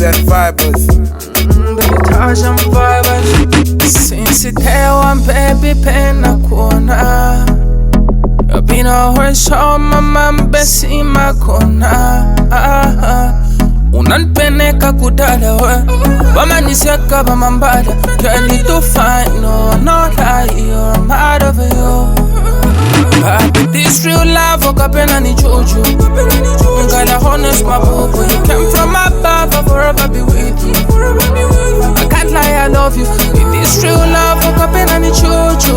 and fibers. The Tarzan vibers. Since it one baby pen a corner. You been a horse on my man Bessie my corner. Unanipeleka kudada we Wamaniseka bamambada Girl you too fine, no, not lie, I'm out of you. But this real love, ukapenda ni juju. Gotta honest my boo, you came from above, I'll forever be with you. I can't lie, I love you. With this real love, ukapenda ni juju.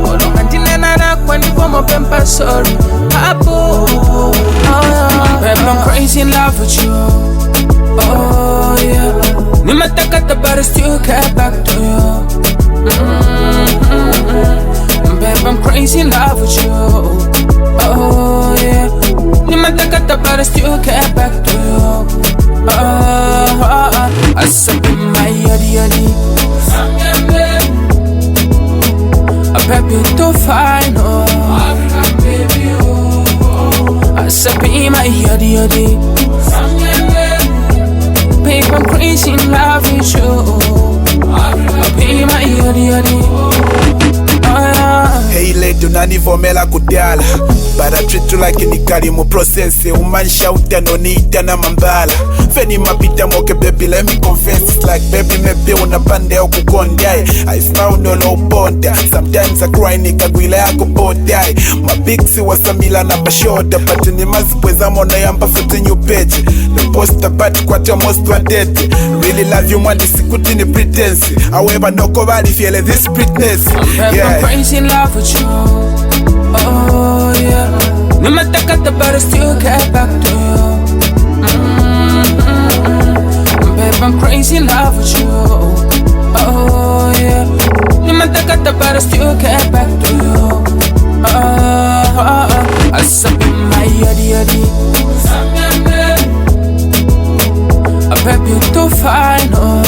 Olo mandine nara kwa nipo mopempa sorry. Apo, babe, I'm crazy in love with you. Oh yeah. Nimetakata but I still get back to you. Babe, I'm crazy in love with you. Oh yeah. Nimetakata but I still get back to you. I said my Adie. Baby, too fine, oh. I said be my Adie. Babe, I'm crazy in love with you. Be my Adie. Hey lady, unanivomela kudala but I treat you like nikali mu process. Umansha utano niita na mambala. Feni mapita moke baby, let me confess. It's like baby maybe unapande au kukondia. I found no low bonda. Sometimes I cry nikagwila yako bonda. My big si wasamila na bashoda. But ni mazipweza mona yamba foto new page. The poster but kwa tia most wanted. Really love you mwandi sikuti ni pretense. However no kobali feel this pretness. I'm crazy in love with you. Oh yeah. Nimetakata but I still get back to you. Babe, I'm crazy in love with you. Oh yeah. Nimetakata but I still get back to you. I said my Adie. Baby, you too fine, oh.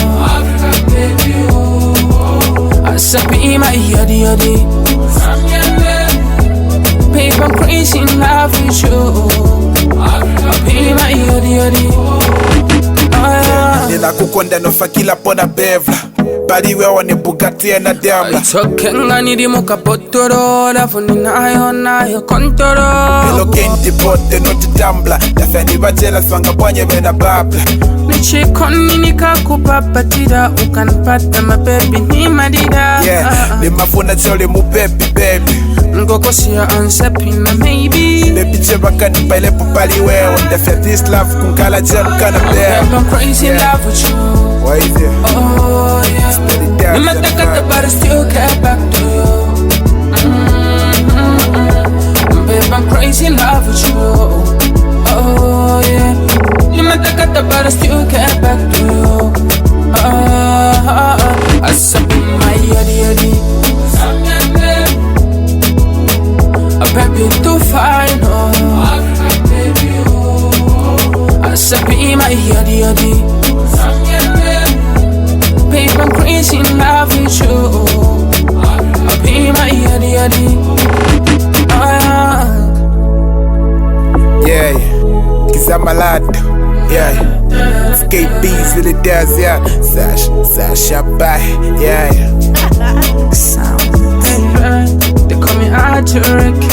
I said be my Adie. Babe, I'm crazy in love with you. Be my Adie. Nina kukonda nofa kila pona bevla. Bali wewe ni Bugatti na Daimler. Tokenga nidi muka potoro. Lafu ninayo nayo kontoro. Hello kenti bote noti tambla. Dafeni bajela swanga bwanye bena babla. Nichikoni nikakupapatira. Ukanipata mabebi ni madida. Yeah, ni mafuna chole mu baby. Ngokosia ansepina maybe. Baby chebaka ni paile pupali wewe. Ndafya this love kunkala jam kana bear. I'm crazy in love with you. Why is it? Oh yeah. Nimetakata but I still get back to you. Babe, I'm crazy in love with you. Oh yeah. Nimetakata but I still get back to you. I said my Adie. Baby, you too fine, oh. I said be my Adie. Babe, I'm crazy in love with you. Be my Adie. Yeah, Kizamalad. Yeah, SKB's really does, yeah. Sasha bye, yeah. Sound. They call me Adie.